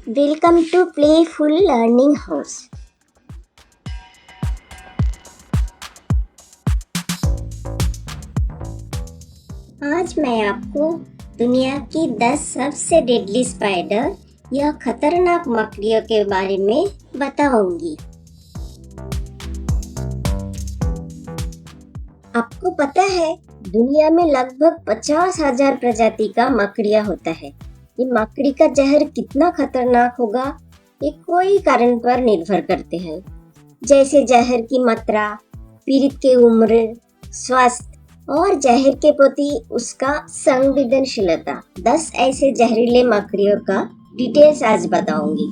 Welcome to Playful Learning House. आज मैं आपको दुनिया की 10 सबसे डेडली स्पाइडर या खतरनाक मकड़ियों के बारे में बताऊंगी। आपको पता है दुनिया में लगभग 50,000 प्रजाति का मकड़िया होता है। ये मकड़ी का जहर कितना खतरनाक होगा ये कई कारण पर निर्भर करते हैं, जैसे जहर की मात्रा, पीड़ित की उम्र, स्वास्थ्य और जहर के प्रति उसका संवेदनशीलता। 10 ऐसे जहरीले मकड़ियों का डिटेल्स आज बताऊंगी।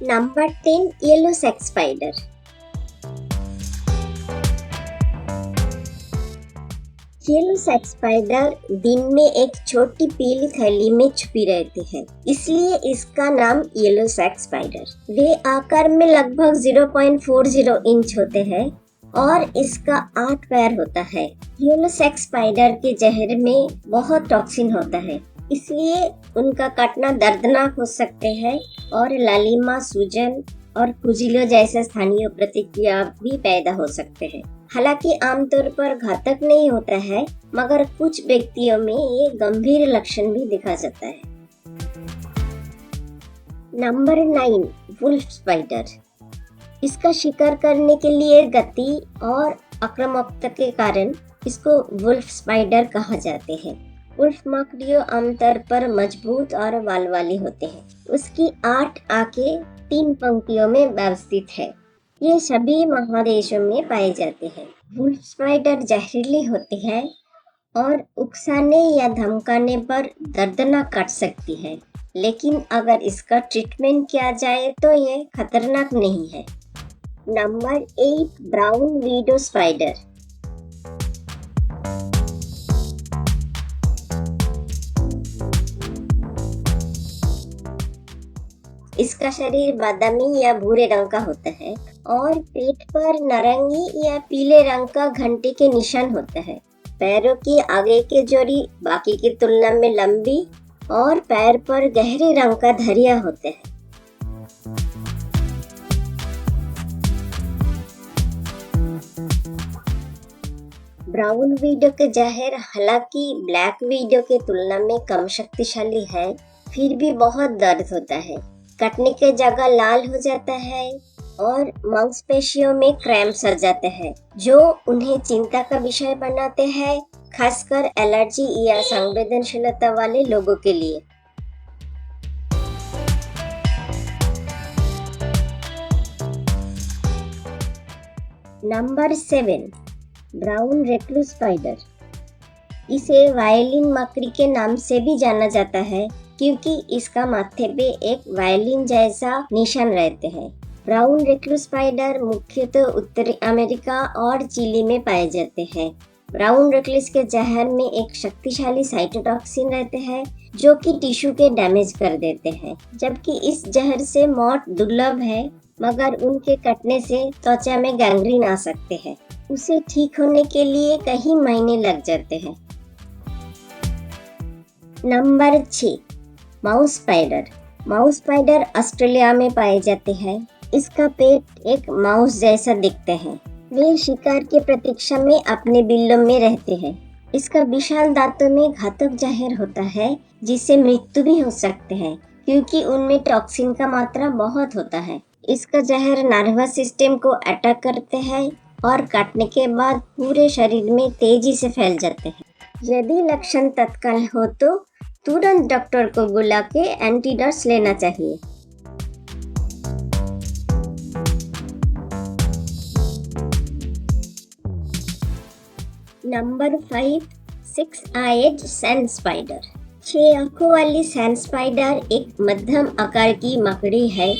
Number 10 yellow sex spider. Yellow sex spider दिन में एक छोटी पीली थैली में छुपी रहती है, इसलिए इसका नाम येलो सेक्स स्पाइडर। वे आकार में लगभग 0.40 इंच होते हैं और इसका 8 पैर होता है। येलो सेक्स स्पाइडर के जहर में बहुत टॉक्सिन होता है, इसलिए उनका काटना दर्दनाक हो सकते हैं और लालिमा, सूजन और खुजली जैसे स्थानीय प्रतिक्रिया भी पैदा हो सकते हैं। हालांकि आमतौर पर घातक नहीं होता है, मगर कुछ व्यक्तियों में ये गंभीर लक्षण भी दिखा जाता है। Number 9 wolf spider. इसका शिकार करने के लिए गति और आक्रामकता के कारण इसको वुल्फ स्पाइडर कहा जाते हैं। वुल्फ मकड़ियों आमतौर पर मजबूत और बाल वाली होते हैं। उसकी 8 आंखें 3 पंक्तियों में व्यवस्थित है। ये सभी महादेशों में पाए जाते हैं। वुल्फ स्पाइडर जहरीली होती है और उकसाने या धमकाने पर दर्दनाक काट सकती है, लेकिन अगर इसका ट्रीटमेंट किया जाए तो ये खतरनाक नहीं है। Number 8 brown widow spider. इसका शरीर बादामी या भूरे रंग का होता है और पेट पर नारंगी या पीले रंग का घंटे के निशान होता है। पैरों की आगे की जोड़ी बाकी की तुलना में लंबी और पैर पर गहरे रंग का धरिया होते हैं। ब्राउन विडो के जहर हालांकि ब्लैक विडो के तुलना में कम शक्तिशाली है, फिर भी बहुत दर्द होता है। कटने के जगह लाल हो जाता है और मांसपेशियों में क्रैम्प्स आ जाते हैं, जो उन्हें चिंता का विषय बनाते हैं, खासकर एलर्जी या संवेदनशीलता वाले लोगों के लिए। Number 7 brown recluse spider. इसे वायलिन मकड़ी के नाम से भी जाना जाता है, क्योंकि इसका माथे पे एक वायलिन जैसा निशान रहते हैं। ब्राउन रेक्लूस स्पाइडर मुख्यतः उत्तरी अमेरिका और चिली में पाए जाते हैं। ब्राउन रेक्लूस के जहर में एक शक्तिशाली साइटोटॉक्सिन रहते हैं, जो कि टिश्यू के डैमेज कर देते हैं। जबकि इस जहर से मौत दुर्लभ है, मगर उनके कटने से त्वचा में गैंग्रीन आ सकते हैं। उसे ठीक होने के लिए कई महीने लग जाते हैं। Number 6 mouse spider. Mouse spider Australia में पाए जाते हैं। इसका पेट एक माउस जैसा दिखते हैं। वे शिकार की प्रतीक्षा में अपने बिलों में रहते हैं। इसका विशाल दांतों में घातक जहर होता है, जिससे मृत्यु भी हो सकते हैं, क्योंकि उनमें टॉक्सिन का मात्रा बहुत होता है। इसका जहर नर्वस सिस्टम को अटैक करते हैं और काटने के बाद पूरे शरीर में तेजी से फैल जाते हैं। यदि लक्षण तत्काल हो तो तुरंत डॉक्टर को बुला के एंटीडोट्स लेना चाहिए। Number 5 6-eyed sand spider. 6 आंखों वाली सैंड स्पाइडर एक मध्यम आकार की मकड़ी है,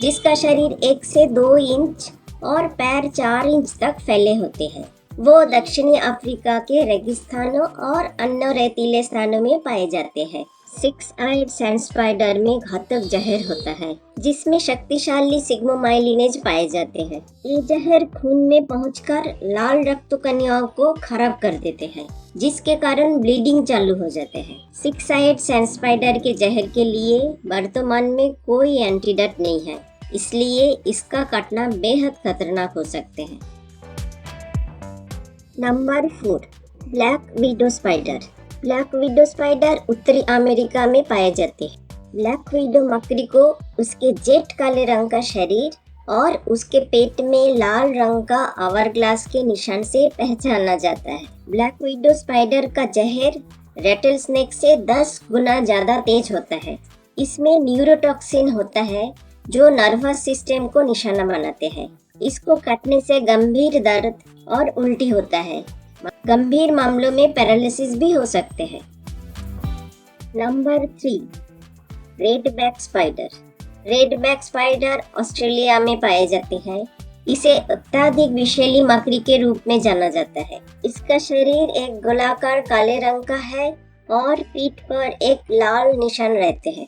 जिसका शरीर 1 से 2 इंच और पैर 4 इंच तक फैले होते हैं। वो दक्षिणी अफ्रीका के रेगिस्तानों और अन्य रेतीले स्थानों में पाए जाते हैं। 6-eyed सैंड स्पाइडर में घातक जहर होता है जिसमें शक्तिशाली सिग्मोमाइलिनेज पाए जाते हैं। ये जहर खून में पहुंचकर लाल रक्त कणियों को खराब कर देते हैं जिसके कारण ब्लीडिंग चालू हो जाते हैं। 6-eyed सैंड स्पाइडर के जहर के लिए वर्तमान में कोई एंटीडोट नहीं है, इसलिए इसका काटना बेहद खतरनाक हो सकते हैं। Number 4, black widow spider. Black widow spider उत्तरी अमेरिका में पाए जाते हैं। ब्लैक विडो मकड़ी को उसके जेट काले रंग का शरीर और उसके पेट में लाल रंग का आवरग्लास के निशान से पहचाना जाता है। ब्लैक विडो स्पाइडर का जहर रेटल स्नेक से 10 गुना ज्यादा तेज होता है। इसमें न्यूरोटॉक्सिन होता है जो नर्वस सिस्टम को निशाना बनाते हैं। इसको काटने से गंभीर दर्द और उल्टी होता है। गंभीर मामलों में पैरालिसिस भी हो सकते हैं। Number 3, redback spider. Redback spider Australia में पाए जाते हैं। इसे अत्यधिक विषैली मकड़ी के रूप में जाना जाता है। इसका शरीर एक गोलाकार काले रंग का है और पीठ पर एक लाल निशान रहते हैं।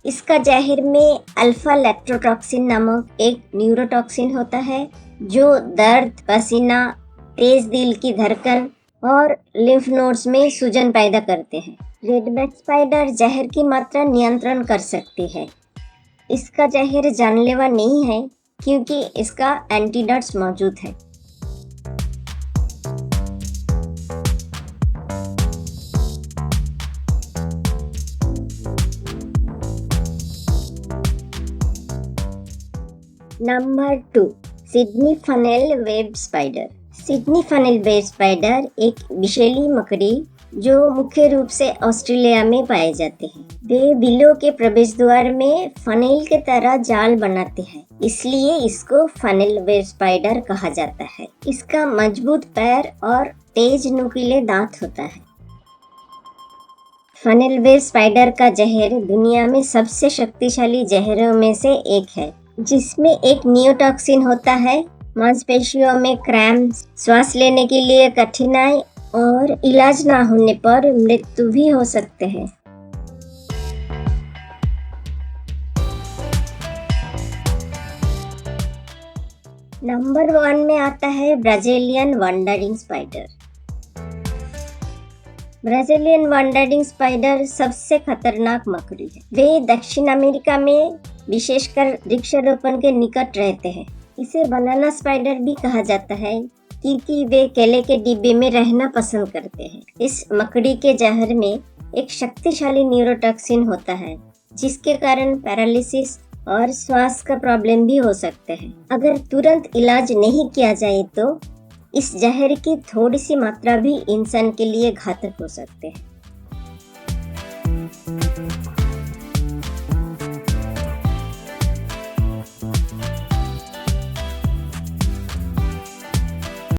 इसका जहर में अल्फा लैक्टोटॉक्सिन नामक एक न्यूरोटॉक्सिन होता है जो दर्द, पसीना, तेज दिल की धड़कन और लिम्फ नोड्स में सूजन पैदा करते हैं। रेडबैक स्पाइडर जहर की मात्रा नियंत्रण कर सकती है। इसका जहर जानलेवा नहीं है क्योंकि इसका एंटीडोट्स मौजूद है। Number 2, Sydney funnel web spider. Sydney funnel web spider एक विषैली मकड़ी जो मुख्य रूप से ऑस्ट्रेलिया में पाए जाते हैं। वे बिलों के प्रवेश द्वार में फनेल के तरह जाल बनाते हैं, इसलिए इसको फनेल वेब स्पाइडर कहा जाता है। इसका मजबूत पैर और तेज नुकीले दांत होता है। फनेल वेब स्पाइडर का जहर दुनिया में सबसे शक्तिशाली जहरों में से एक है, जिसमें एक न्यूरोटॉक्सिन होता है। मांसपेशियों में क्रैम्प, श्वास लेने के लिए कठिनाई और इलाज ना होने पर मृत्यु भी हो सकते हैं। नंबर 1 में आता है Brazilian wondering spider. Brazilian wondering spider सबसे खतरनाक मकड़ी है। वे दक्षिण अमेरिका में विशेषकर वृक्षारोपण के निकट रहते हैं। इसे बनाना स्पाइडर भी कहा जाता है क्योंकि वे केले के डिब्बे में रहना पसंद करते हैं। इस मकड़ी के जहर में एक शक्तिशाली न्यूरोटॉक्सिन होता है जिसके कारण पैरालिसिस और श्वास का प्रॉब्लम भी हो सकते हैं। अगर तुरंत इलाज नहीं किया जाए तो इस जहर की थोड़ी सी मात्रा भी इंसान के लिए घातक हो सकते हैं।